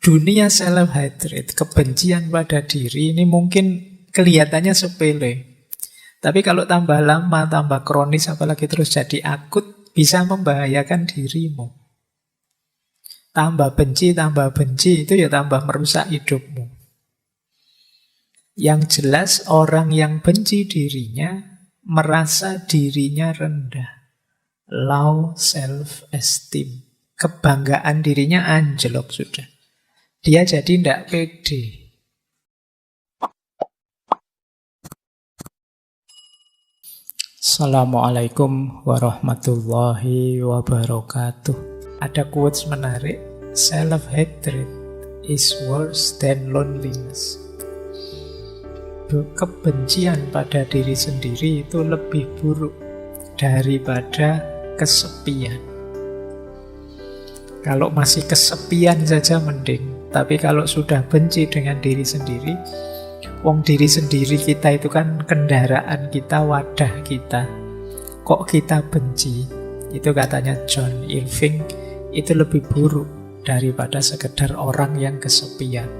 Dunia self-hatred, kebencian pada diri ini mungkin kelihatannya sepele. Tapi kalau tambah lama, tambah kronis, apalagi terus jadi akut, bisa membahayakan dirimu. Tambah benci, itu ya tambah merusak hidupmu. Yang jelas orang yang benci dirinya, merasa dirinya rendah. Low self-esteem. Kebanggaan dirinya anjlok sudah. Dia jadi tidak pede. Assalamualaikum warahmatullahi wabarakatuh. Ada quotes menarik. Self-hatred is worse than loneliness. Kebencian pada diri sendiri itu lebih buruk daripada kesepian. Kalau masih kesepian saja mending, tapi kalau sudah benci dengan diri sendiri, wong diri sendiri kita itu kan kendaraan kita, wadah kita. Kok kita benci? Itu katanya John Irving, itu lebih buruk daripada sekedar orang yang kesepian.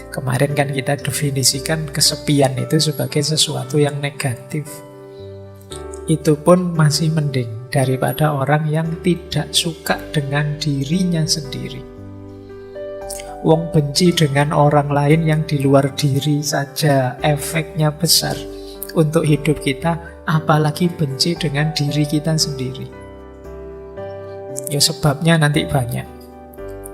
Kemarin kan kita definisikan kesepian itu sebagai sesuatu yang negatif. Itu pun masih mending daripada orang yang tidak suka dengan dirinya sendiri. Wong benci dengan orang lain yang di luar diri saja efeknya besar untuk hidup kita, apalagi benci dengan diri kita sendiri. Ya sebabnya nanti banyak.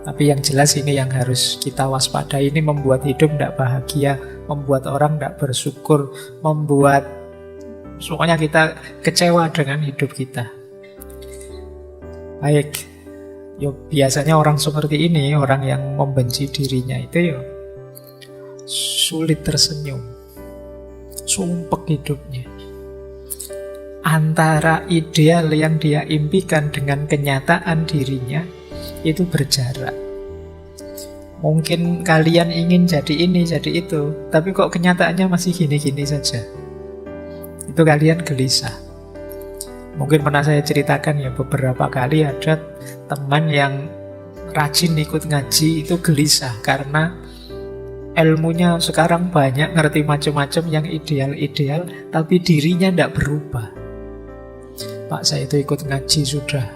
Tapi yang jelas ini yang harus kita waspadai, ini membuat hidup tidak bahagia, membuat orang tidak bersyukur, membuat pokoknya kita kecewa dengan hidup kita. Baik, yo biasanya orang seperti ini, orang yang membenci dirinya itu yo sulit tersenyum, sumpek hidupnya. Antara ideal yang dia impikan dengan kenyataan dirinya itu berjarak. Mungkin kalian ingin jadi ini, jadi itu, tapi kok kenyataannya masih gini-gini saja. Itu kalian gelisah. Mungkin pernah saya ceritakan ya, beberapa kali ada teman yang rajin ikut ngaji itu gelisah karena ilmunya sekarang banyak, ngerti macam-macam yang ideal-ideal, tapi dirinya tidak berubah. Pak, saya itu ikut ngaji sudah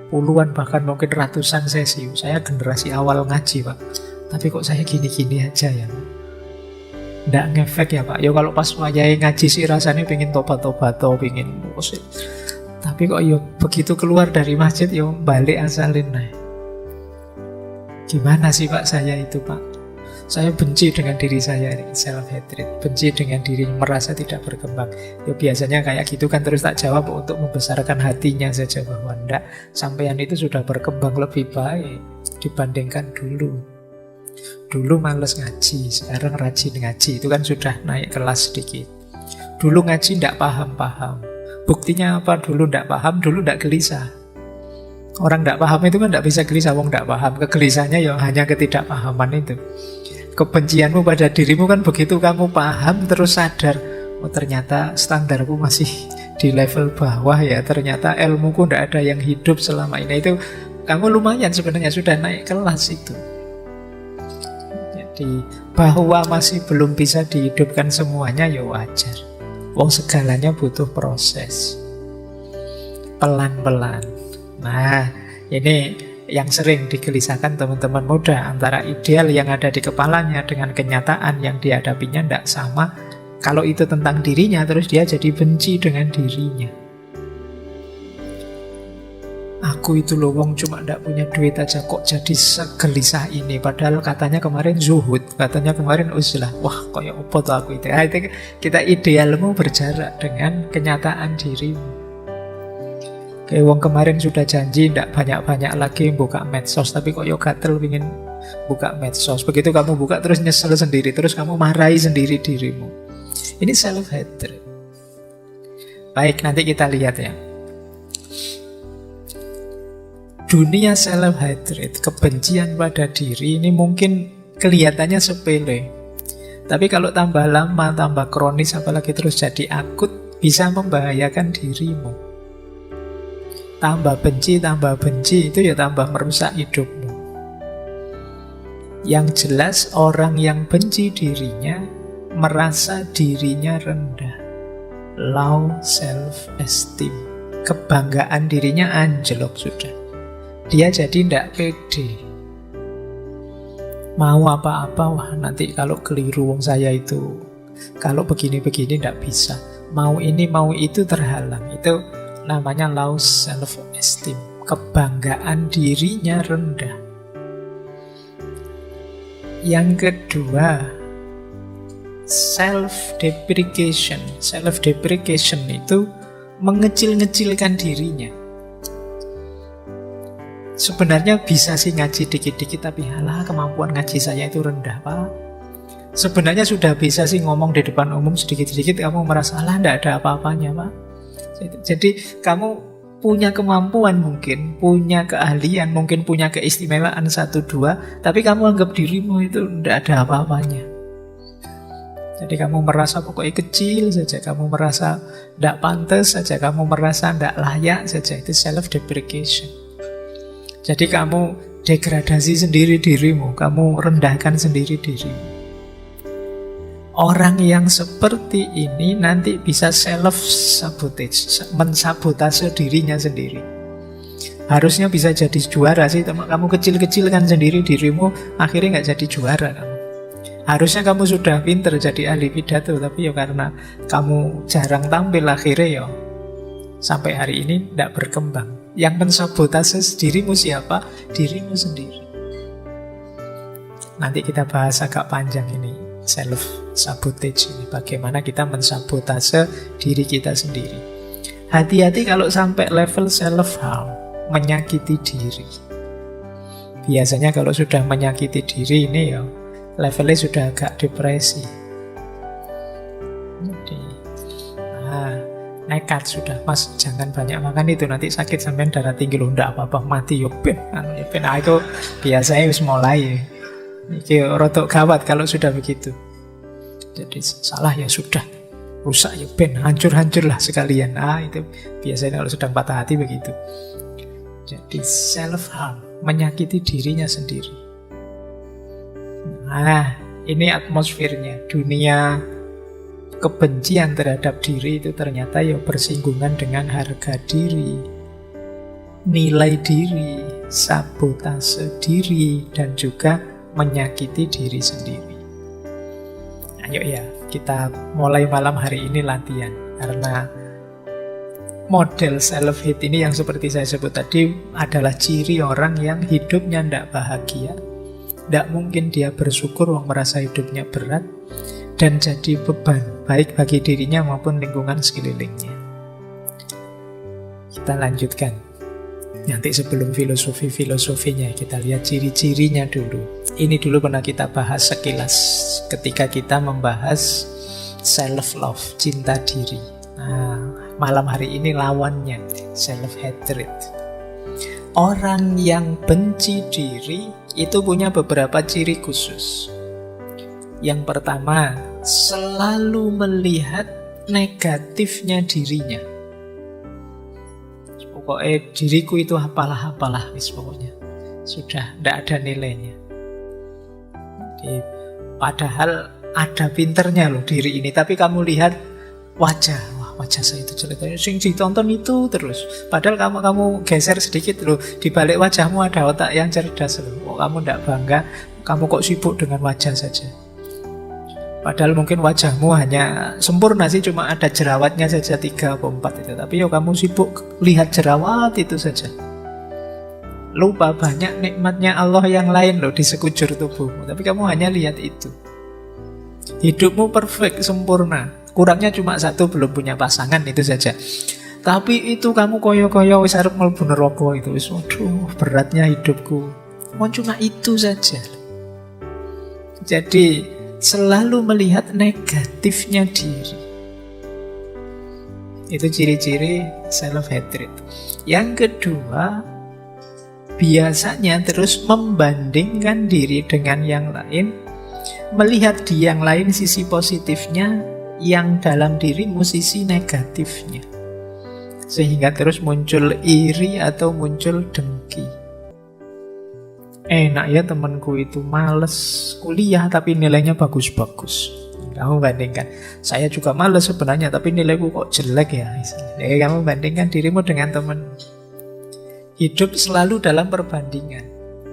puluhan bahkan mungkin ratusan sesi. Saya generasi awal ngaji, Pak. Tapi kok saya gini-gini aja ya, Pak. Nggak ngefek ya, Pak. Ya kalau pas wayai ngaji sih rasanya pengen tobat-tobat, pengen musil. Tapi kok ya begitu keluar dari masjid ya balik asalin. Nah, gimana sih Pak saya itu, Pak? Saya benci dengan diri saya, self-hatred. Benci dengan diri, merasa tidak berkembang. Ya biasanya kayak gitu kan, terus tak jawab untuk membesarkan hatinya saja bahwa enggak, sampean itu sudah berkembang lebih baik dibandingkan dulu. Dulu males ngaji, sekarang rajin ngaji. Itu kan sudah naik kelas sedikit. Dulu ngaji enggak paham-paham. Buktinya apa? Dulu enggak paham, dulu enggak gelisah. Orang enggak paham itu kan enggak bisa gelisah, wong enggak paham. Kegelisahannya ya hanya ketidakpahaman itu. Kebencianmu pada dirimu kan begitu kamu paham terus sadar, oh ternyata standarku masih di level bawah ya, ternyata ilmuku tidak ada yang hidup selama ini. Itu kamu lumayan sebenarnya sudah naik kelas itu. Jadi bahwa masih belum bisa dihidupkan semuanya ya wajar. Wong segalanya butuh proses, pelan-pelan. Nah ini yang sering digelisahkan teman-teman muda, antara ideal yang ada di kepalanya dengan kenyataan yang dihadapinya tidak sama. Kalau itu tentang dirinya, terus dia jadi benci dengan dirinya. Aku itu loh wong cuma tidak punya duit aja kok jadi segelisah ini. Padahal katanya kemarin zuhud, katanya kemarin uzlah. Wah kaya apa tuh aku itu. Itu kita idealmu berjarak dengan kenyataan dirimu. Kayak wong kemarin sudah janji tidak banyak-banyak lagi buka medsos, tapi kok yo gatel ingin buka medsos. Begitu kamu buka terus nyesel sendiri, terus kamu marahi sendiri dirimu. Ini self-hatred. Baik, nanti kita lihat ya. Dunia self-hatred, kebencian pada diri ini mungkin kelihatannya sepele. Tapi kalau tambah lama, tambah kronis, apalagi terus jadi akut, bisa membahayakan dirimu. Tambah benci, itu ya tambah merusak hidupmu. Yang jelas orang yang benci dirinya merasa dirinya rendah. Low self-esteem. Kebanggaan dirinya anjlok sudah. Dia jadi tidak pede. Mau apa-apa, wah nanti kalau keliru wong saya itu, kalau begini-begini tidak bisa. Mau ini, mau itu terhalang. Itu namanya low self-esteem. Kebanggaan dirinya rendah. Yang kedua, self-deprecation. Self-deprecation itu mengecil-ngecilkan dirinya. Sebenarnya bisa sih ngaji dikit-dikit, tapi halah kemampuan ngaji saya itu rendah, Pak. Sebenarnya sudah bisa sih ngomong di depan umum sedikit-sedikit, kamu merasa halah tidak ada apa-apanya, Pak. Jadi kamu punya kemampuan mungkin, punya keahlian, mungkin punya keistimewaan 1-2, tapi kamu anggap dirimu itu tidak ada apa-apanya. Jadi kamu merasa pokoknya kecil saja, kamu merasa tidak pantas saja, kamu merasa tidak layak saja. Itu self-deprecation. Jadi kamu degradasi sendiri dirimu, kamu rendahkan sendiri dirimu. Orang yang seperti ini nanti bisa self-sabotage, mensabotase dirinya sendiri. Harusnya bisa jadi juara sih, kamu kecil-kecilkan sendiri dirimu, akhirnya nggak jadi juara kamu. Harusnya kamu sudah pinter jadi ahli pidato, tapi ya karena kamu jarang tampil, akhirnya ya sampai hari ini tidak berkembang. Yang mensabotase dirimu siapa? Dirimu sendiri. Nanti kita bahas agak panjang ini. Self-sabotage ini, bagaimana kita mensabotase diri kita sendiri. Hati-hati kalau sampai level self-harm, menyakiti diri. Biasanya kalau sudah menyakiti diri ini ya levelnya sudah agak depresi. Jadi, nekat sudah, Mas jangan banyak makan itu, nanti sakit sampai darah tinggi loh, enggak apa-apa, mati yo ben. Itu biasanya harus mulai. Ini rotok gawat kalau sudah begitu. Jadi salah ya sudah, rusak ya ben, hancur-hancurlah sekalian. Itu biasanya kalau sedang patah hati begitu. Jadi self-harm, menyakiti dirinya sendiri. Ini atmosfernya. Dunia kebencian terhadap diri itu ternyata ya bersinggungan dengan harga diri, nilai diri, sabotase diri, dan juga menyakiti diri sendiri. Ayo ya, kita mulai malam hari ini latihan. Karena model self-hate ini yang seperti saya sebut tadi adalah ciri orang yang hidupnya tidak bahagia. Tidak mungkin dia bersyukur, merasa hidupnya berat dan jadi beban, baik bagi dirinya maupun lingkungan sekelilingnya. Kita lanjutkan. Nanti sebelum filosofinya kita lihat ciri-cirinya dulu. Ini dulu pernah kita bahas sekilas ketika kita membahas self-love, cinta diri. Malam hari ini lawannya, self-hatred. Orang yang benci diri itu punya beberapa ciri khusus. Yang pertama, selalu melihat negatifnya dirinya. Pokoknya diriku itu apalah, pokoknya sudah tidak ada nilainya. Padahal ada pinternya loh diri ini, tapi kamu lihat wajah saya itu jelek, sing ditonton itu terus. Padahal kamu geser sedikit loh, di balik wajahmu ada otak yang cerdas loh. Kamu tidak bangga, kamu kok sibuk dengan wajah saja. Padahal mungkin wajahmu hanya sempurna sih, cuma ada jerawatnya saja 3 atau 4 itu. Tapi yo kamu sibuk lihat jerawat itu saja. Lupa banyak nikmatnya Allah yang lain loh di sekujur tubuhmu. Tapi kamu hanya lihat itu. Hidupmu perfect, sempurna. Kurangnya cuma 1, belum punya pasangan, itu saja. Tapi itu kamu koyo-koyo wis arep mlebu neraka itu wis, waduh, beratnya hidupku. Mau cuma itu saja. Jadi selalu melihat negatifnya diri. Itu ciri-ciri self-hatred. Yang kedua, biasanya terus membandingkan diri dengan yang lain, melihat di yang lain sisi positifnya, yang dalam dirimu sisi negatifnya. Sehingga terus muncul iri atau muncul dengki. Enak ya temanku itu males kuliah tapi nilainya bagus-bagus. Kamu bandingkan, saya juga males sebenarnya tapi nilaiku kok jelek ya. Jadi kamu bandingkan dirimu dengan teman. Hidup selalu dalam perbandingan.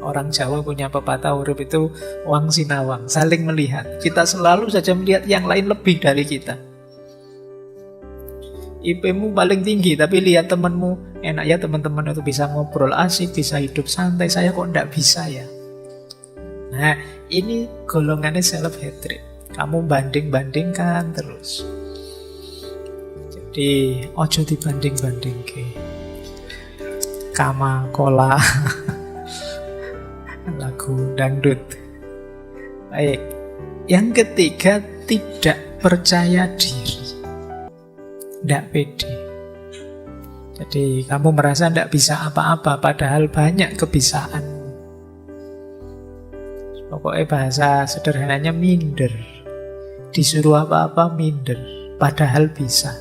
Orang Jawa punya pepatah urip itu wang sinawang, saling melihat. Kita selalu saja melihat yang lain lebih dari kita. IP-mu paling tinggi, tapi lihat temanmu, enak ya teman-teman itu bisa ngobrol asik, bisa hidup santai, saya kok enggak bisa ya. Nah, ini golongannya self-hatred. Kamu banding-bandingkan terus. Jadi, ojo dibanding-banding ke. Kama Kola lagu dangdut. Baik. Yang ketiga, tidak percaya diri. Tidak pede. Jadi kamu merasa tidak bisa apa-apa, padahal banyak kebisaanmu. Pokoknya bahasa sederhananya minder. Disuruh apa-apa minder, padahal bisa.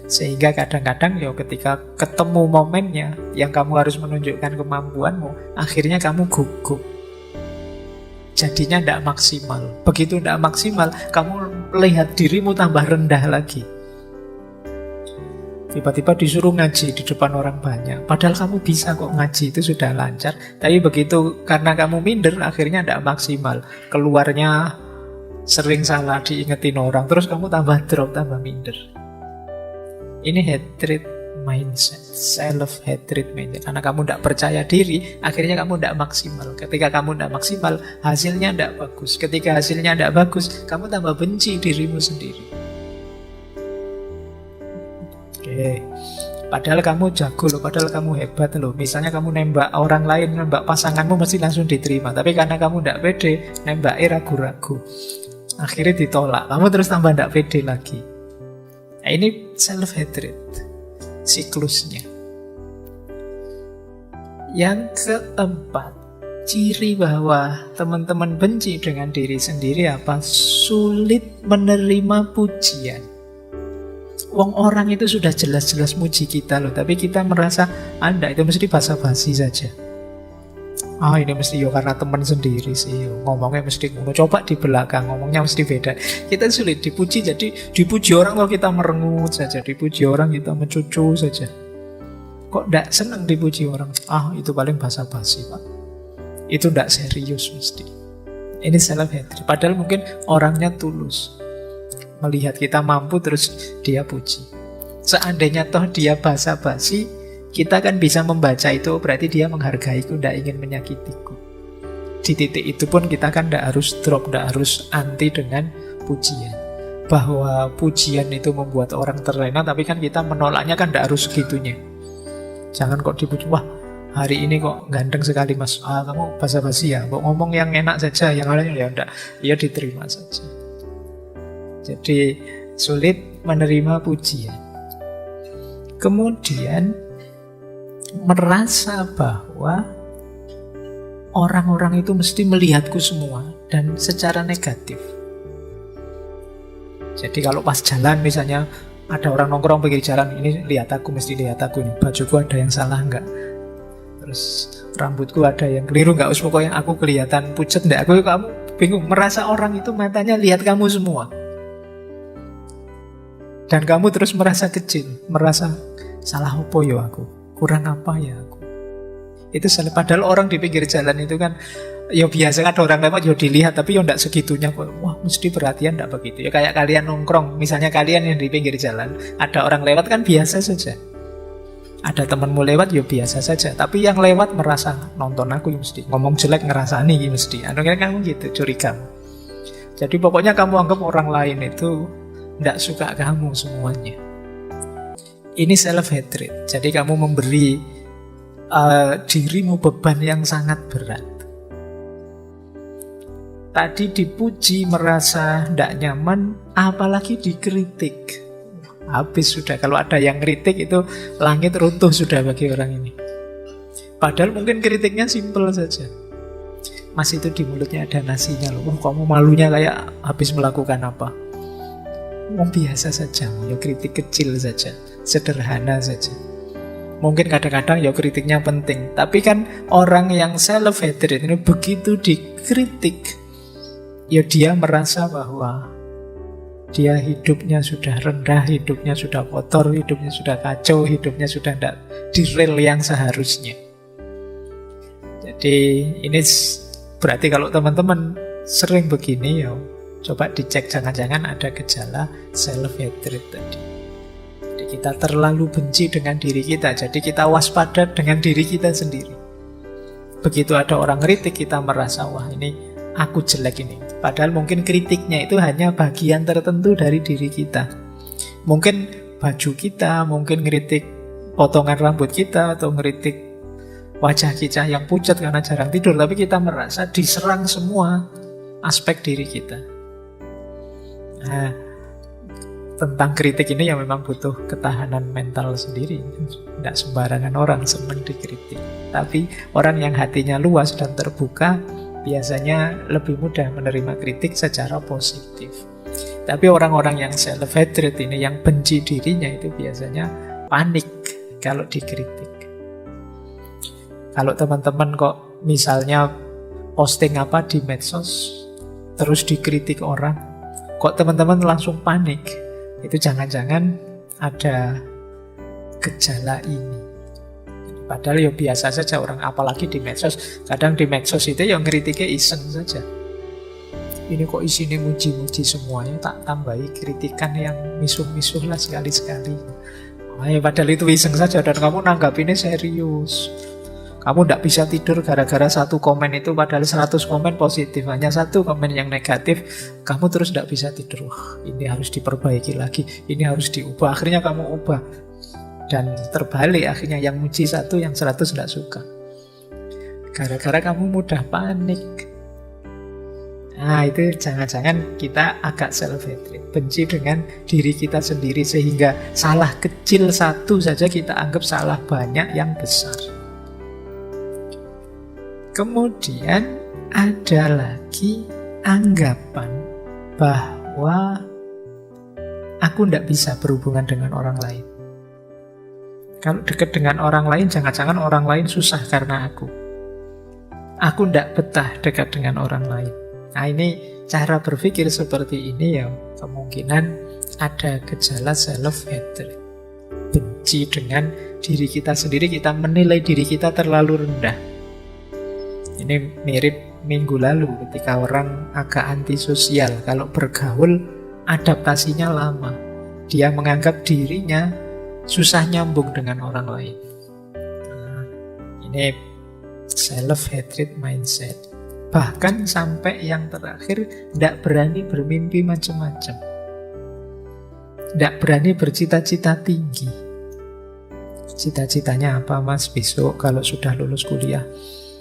Sehingga kadang-kadang ya ketika ketemu momennya yang kamu harus menunjukkan kemampuanmu, akhirnya kamu gugup. Jadinya tidak maksimal. Begitu tidak maksimal, kamu melihat dirimu tambah rendah lagi. Tiba-tiba disuruh ngaji di depan orang banyak. Padahal kamu bisa kok ngaji, itu sudah lancar. Tapi begitu karena kamu minder, akhirnya tidak maksimal. Keluarnya sering salah diingetin orang. Terus kamu tambah drop, tambah minder. Ini hatred mindset, self-hatred mindset. Karena kamu tidak percaya diri, akhirnya kamu tidak maksimal. Ketika kamu tidak maksimal, hasilnya tidak bagus. Ketika hasilnya tidak bagus, kamu tambah benci dirimu sendiri. Oke. Padahal kamu jago loh, padahal kamu hebat loh. Misalnya kamu nembak orang lain, nembak pasanganmu mesti langsung diterima. Tapi karena kamu tidak pede, nembaknya ragu-ragu. Akhirnya ditolak, kamu terus tambah tidak pede lagi. Nah, ini self-hatred, siklusnya. Yang keempat, ciri bahwa teman-teman benci dengan diri sendiri apa? Sulit menerima pujian. Wong orang itu sudah jelas-jelas muji kita loh, tapi kita merasa Anda itu mesti basa-basi saja. Ini mesti karena teman sendiri sih, ngomongnya mesti coba di belakang ngomongnya mesti beda. Kita sulit dipuji, jadi dipuji orang kok kita merengut saja, dipuji orang kita mencucu saja. Kok tidak senang dipuji orang? Itu paling basa-basi Pak. Itu tidak serius mesti. Ini self-hatred. Padahal mungkin orangnya tulus. Melihat kita mampu terus dia puji. Seandainya toh dia basa-basi, kita kan bisa membaca itu berarti dia menghargaiku, tidak ingin menyakitiku. Di titik itu pun kita kan tidak harus drop, tidak harus anti dengan pujian. Bahwa pujian itu membuat orang terlena, tapi kan kita menolaknya kan tidak harus segitunya. Jangan kok dipuji, wah hari ini kok ganteng sekali mas, kamu basa-basi ya, kok ngomong yang enak saja, yang lainnya ya enggak, ya diterima saja. Jadi sulit menerima pujian. Kemudian merasa bahwa orang-orang itu mesti melihatku semua dan secara negatif. Jadi kalau pas jalan misalnya ada orang nongkrong pinggir jalan, ini lihat aku, mesti lihat aku nih, bajuku ada yang salah enggak, terus rambutku ada yang keliru enggak, pokoknya aku kelihatan pucet enggak, kamu bingung, merasa orang itu matanya lihat kamu semua. Dan kamu terus merasa kecil, merasa salah apa ya aku, kurang apa ya aku. Itu salah. Padahal orang di pinggir jalan itu kan, ya biasa kan ada orang lewat ya dilihat, tapi ya tidak segitunya. Wah mesti perhatian, tidak begitu. Ya kayak kalian nongkrong, misalnya kalian yang di pinggir jalan, ada orang lewat kan biasa saja. Ada temanmu lewat ya biasa saja. Tapi yang lewat merasa nonton aku ya mesti, ngomong jelek ngerasani ya mesti. Akhirnya kamu gitu, curiga. Jadi pokoknya kamu anggap orang lain itu tidak suka kamu semuanya. Ini self-hatred. Jadi kamu memberi dirimu beban yang sangat berat. Tadi dipuji merasa tidak nyaman, apalagi dikritik. Habis sudah. Kalau ada yang kritik itu langit runtuh sudah bagi orang ini. Padahal mungkin kritiknya simpel saja. Mas itu di mulutnya ada nasinya loh. Kamu malunya kayak habis melakukan apa? Biasa saja, ya kritik kecil saja, sederhana saja. Mungkin kadang-kadang ya kritiknya penting, tapi kan orang yang self-hatred ini begitu dikritik, ya dia merasa bahwa dia hidupnya sudah rendah, hidupnya sudah kotor, hidupnya sudah kacau, hidupnya sudah tidak di rel yang seharusnya. Jadi ini berarti kalau teman-teman sering begini, ya coba dicek, jangan-jangan ada gejala self-hatred tadi. Jadi kita terlalu benci dengan diri kita, jadi kita waspada dengan diri kita sendiri. Begitu ada orang kritik, kita merasa, wah ini aku jelek ini. Padahal mungkin kritiknya itu hanya bagian tertentu dari diri kita. Mungkin baju kita, mungkin ngeritik potongan rambut kita, atau ngeritik wajah kita yang pucat karena jarang tidur. Tapi kita merasa diserang semua aspek diri kita. Nah, tentang kritik ini yang memang butuh ketahanan mental sendiri. Tidak sembarangan orang senang dikritik. Tapi orang yang hatinya luas dan terbuka biasanya lebih mudah menerima kritik secara positif. Tapi orang-orang yang self-hatred ini, yang benci dirinya, itu biasanya panik kalau dikritik. Kalau teman-teman kok misalnya posting apa di medsos terus dikritik orang, kok teman-teman langsung panik, itu jangan-jangan ada gejala ini. Padahal ya biasa saja orang, apalagi di medsos. Kadang di medsos itu yang ngeritiknya iseng saja. Ini kok isinya muji-muji semuanya, tak tambahi kritikan yang misuh-misuh lah sekali-sekali. Oh, ya, padahal itu iseng saja dan kamu nanggapinnya serius. Kamu tidak bisa tidur gara-gara satu komen itu, padahal 100 komen positif. Hanya satu komen yang negatif, kamu terus tidak bisa tidur. Wah, ini harus diperbaiki lagi, ini harus diubah. Akhirnya kamu ubah. Dan terbalik akhirnya, yang muji satu, yang 100 tidak suka. Gara-gara kamu mudah panik. Nah itu jangan-jangan kita agak self-hatred, benci dengan diri kita sendiri, sehingga salah kecil satu saja kita anggap salah banyak yang besar. Kemudian ada lagi anggapan bahwa aku tidak bisa berhubungan dengan orang lain. Kalau dekat dengan orang lain, jangan-jangan orang lain susah karena aku. Aku tidak betah dekat dengan orang lain. Nah ini cara berpikir seperti ini ya, kemungkinan ada gejala self-hatred. Benci dengan diri kita sendiri, kita menilai diri kita terlalu rendah. Ini mirip minggu lalu ketika orang agak antisosial. Kalau bergaul, adaptasinya lama. Dia menganggap dirinya susah nyambung dengan orang lain. Nah, ini self-hatred mindset. Bahkan sampai yang terakhir, tidak berani bermimpi macam-macam, tidak berani bercita-cita tinggi. Cita-citanya apa mas besok kalau sudah lulus kuliah?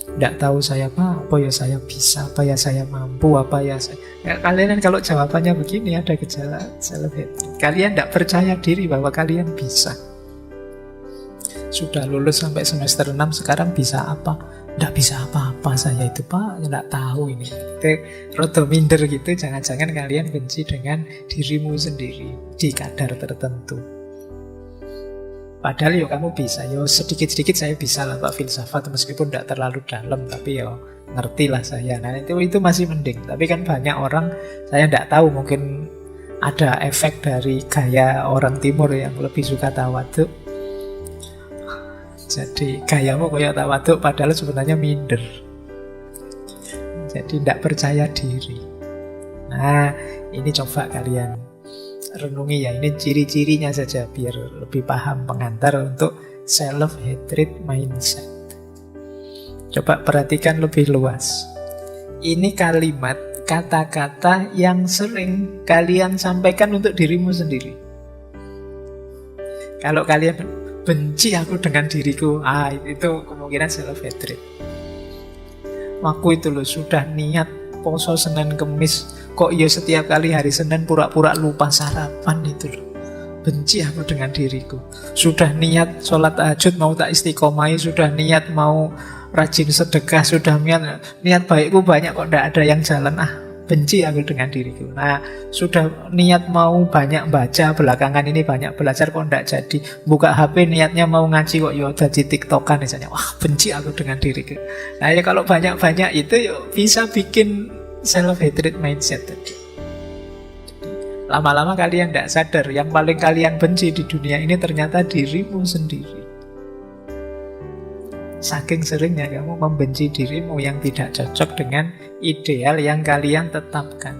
Tidak tahu saya apa ya saya bisa, apa ya saya mampu, apa ya saya... Ya, kalian kalau jawabannya begini, ada gejala self-hatred. Kalian tidak percaya diri bahwa kalian bisa. Sudah lulus sampai semester 6, sekarang bisa apa? Tidak bisa apa-apa saya itu pak, tidak tahu ini. Itu rada minder gitu, jangan-jangan kalian benci dengan dirimu sendiri di kadar tertentu. Padahal ya kamu bisa, ya sedikit-sedikit saya bisa lah Pak filsafat, meskipun tidak terlalu dalam, tapi ya ngerti lah saya. Nah itu masih mending. Tapi kan banyak orang, saya tidak tahu, mungkin ada efek dari gaya orang timur yang lebih suka tawaduk. Jadi gayamu kayak tawaduk, padahal sebenarnya minder. Jadi tidak percaya diri. Nah ini coba kalian renungi ya, ini ciri-cirinya saja biar lebih paham pengantar untuk self-hatred mindset. Coba perhatikan lebih luas. Ini kalimat, kata-kata yang sering kalian sampaikan untuk dirimu sendiri. Kalau kalian benci aku dengan diriku, itu kemungkinan self-hatred. Aku itu loh sudah niat poso Senin Kemis, kok iya setiap kali hari Senin pura-pura lupa sarapan itu loh. Benci aku dengan diriku. Sudah niat sholat tahajud mau tak istiqomai, sudah niat mau rajin sedekah, sudah niat baikku banyak kok tidak ada yang jalan. benci aku dengan diriku. Nah, sudah niat mau banyak baca, belakangan ini banyak belajar kok ndak jadi. Buka HP niatnya mau ngaji kok yo jadi tiktokan misalnya. Wah, benci aku dengan diriku. Nah, ya kalau banyak-banyak itu yuk bisa bikin self-hatred mindset tadi. Lama-lama kalian ndak sadar, yang paling kalian benci di dunia ini ternyata dirimu sendiri. Saking seringnya kamu membenci dirimu yang tidak cocok dengan ideal yang kalian tetapkan.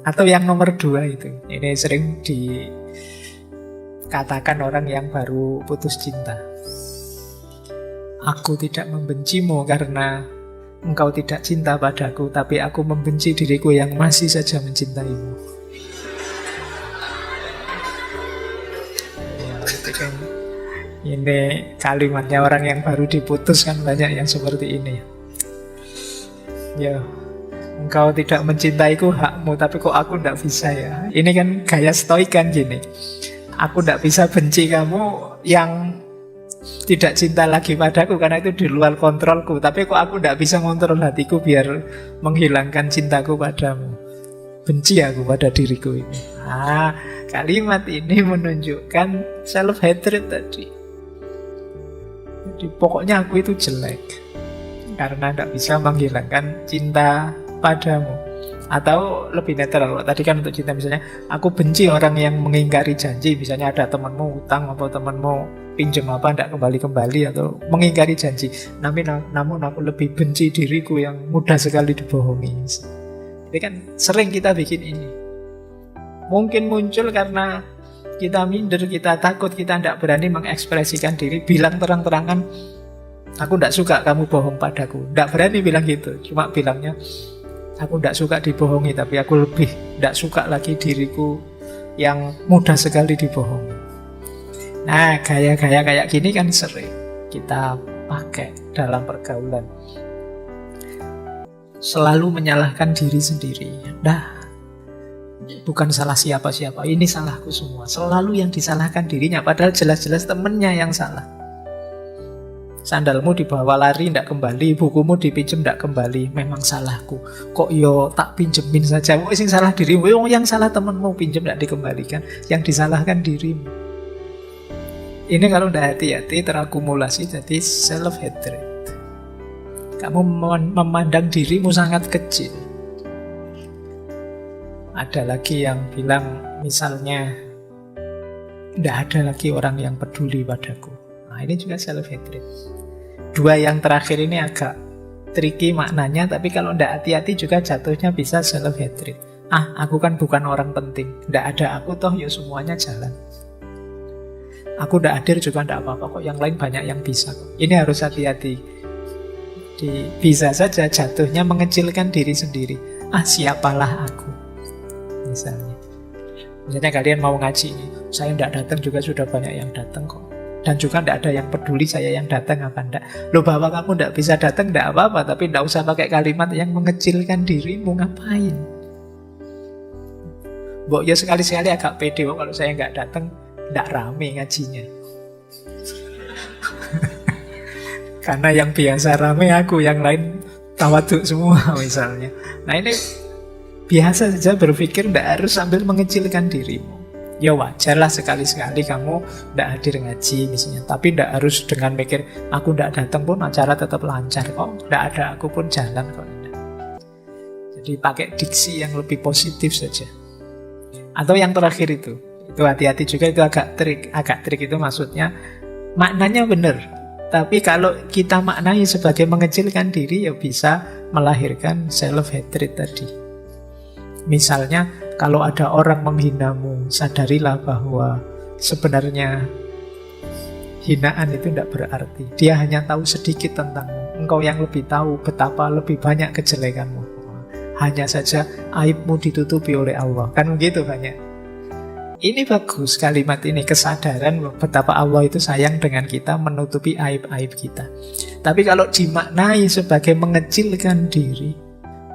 Atau yang nomor 2 itu. Ini sering dikatakan orang yang baru putus cinta. Aku tidak membencimu karena engkau tidak cinta padaku, tapi aku membenci diriku yang masih saja mencintaimu. Ya, itu kan. Ini kalimatnya orang yang baru diputus kan banyak yang seperti ini. Ya, engkau tidak mencintaiku hakmu, tapi kok aku tidak bisa ya. Ini kan gaya stoik kan gini. Aku tidak bisa benci kamu yang tidak cinta lagi padaku karena itu di luar kontrolku. Tapi kok aku tidak bisa kontrol hatiku biar menghilangkan cintaku padamu. Benci aku pada diriku ini. Kalimat ini menunjukkan self-hatred tadi. Jadi pokoknya aku itu jelek karena tidak bisa menghilangkan cinta padamu. Atau lebih netral, tadi kan untuk cinta misalnya aku benci orang yang mengingkari janji. Misalnya ada temanmu utang atau temanmu pinjam apa tidak kembali-kembali atau mengingkari janji. Namun aku lebih benci diriku yang mudah sekali dibohongi. Jadi kan sering kita bikin ini. Mungkin muncul karena kita minder, kita takut, kita tidak berani mengekspresikan diri, bilang terang-terangan, aku tidak suka kamu bohong padaku. Tidak berani bilang gitu, cuma bilangnya, aku tidak suka dibohongi, tapi aku lebih tidak suka lagi diriku yang mudah sekali dibohongi. Nah, gaya-gaya kayak gini kan sering kita pakai dalam pergaulan. Selalu menyalahkan diri sendiri. Bukan salah siapa-siapa, ini salahku semua. Selalu yang disalahkan dirinya, padahal jelas-jelas temennya yang salah. Sandalmu dibawa lari tidak kembali, bukumu dipinjam tidak kembali, memang salahku. Kok yo tak pinjemin saja, sing salah dirimu, yang salah temenmu pinjam tidak dikembalikan, yang disalahkan dirimu. Ini kalau tidak hati-hati terakumulasi jadi self-hatred. Kamu memandang dirimu sangat kecil. Ada lagi yang bilang misalnya tidak ada lagi orang yang peduli padaku. Nah, ini juga self-hatred. 2 yang terakhir ini agak tricky maknanya, tapi kalau tidak hati-hati juga jatuhnya bisa self-hatred. Aku kan bukan orang penting, tidak ada aku toh ya semuanya jalan. Aku tidak hadir juga tidak apa-apa kok, yang lain banyak yang bisa kok. Ini harus hati-hati. Bisa saja jatuhnya mengecilkan diri sendiri. Siapalah aku. Misalnya kalian mau ngaji, saya tidak datang juga sudah banyak yang datang kok, dan juga tidak ada yang peduli saya yang datang apa enggak. Loh, bahwa kamu tidak bisa datang tidak apa-apa, tapi tidak usah pakai kalimat yang mengecilkan dirimu. Ngapain? Mbok ya sekali-sekali agak pede kalau saya nggak datang tidak rame ngajinya. Karena yang biasa rame aku, yang lain tawaduk semua misalnya. Nah, ini biasa saja berpikir tidak harus sambil mengecilkan dirimu. Ya wajarlah sekali-sekali kamu tidak hadir ngaji misalnya, tapi tidak harus dengan mikir aku tidak datang pun acara tetap lancar kok, tidak ada aku pun jalan kok. Jadi pakai diksi yang lebih positif saja. Atau yang terakhir itu hati-hati juga, itu agak trik itu maksudnya maknanya benar, tapi kalau kita maknai sebagai mengecilkan diri ya bisa melahirkan self-hatred tadi. Misalnya, kalau ada orang menghinamu, sadarilah bahwa sebenarnya hinaan itu tidak berarti. Dia hanya tahu sedikit tentangmu. Engkau yang lebih tahu betapa lebih banyak kejelekanmu. Hanya saja aibmu ditutupi oleh Allah. Kan begitu banyak. Ini bagus kalimat ini, kesadaran betapa Allah itu sayang dengan kita, menutupi aib-aib kita. Tapi kalau dimaknai sebagai mengecilkan diri,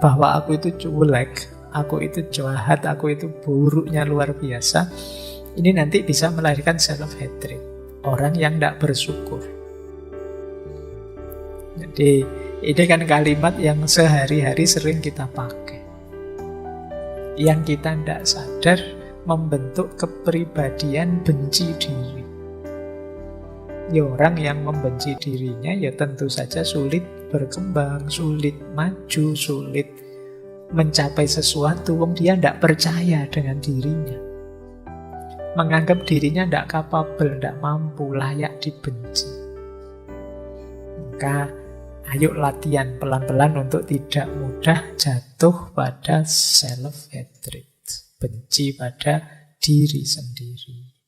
bahwa aku itu jelek, aku itu jahat, aku itu buruknya luar biasa, ini nanti bisa melahirkan self-hatred. Orang yang tidak bersyukur. Jadi Ini kan kalimat yang sehari-hari sering kita pakai. Yang kita tidak sadar membentuk kepribadian benci diri. Ya orang yang membenci dirinya ya tentu saja sulit berkembang, sulit maju, sulit mencapai sesuatu. Wong dia tidak percaya dengan dirinya. Menganggap dirinya tidak capable, tidak mampu, layak dibenci. Maka ayo latihan pelan-pelan untuk tidak mudah jatuh pada self-hatred. Benci pada diri sendiri.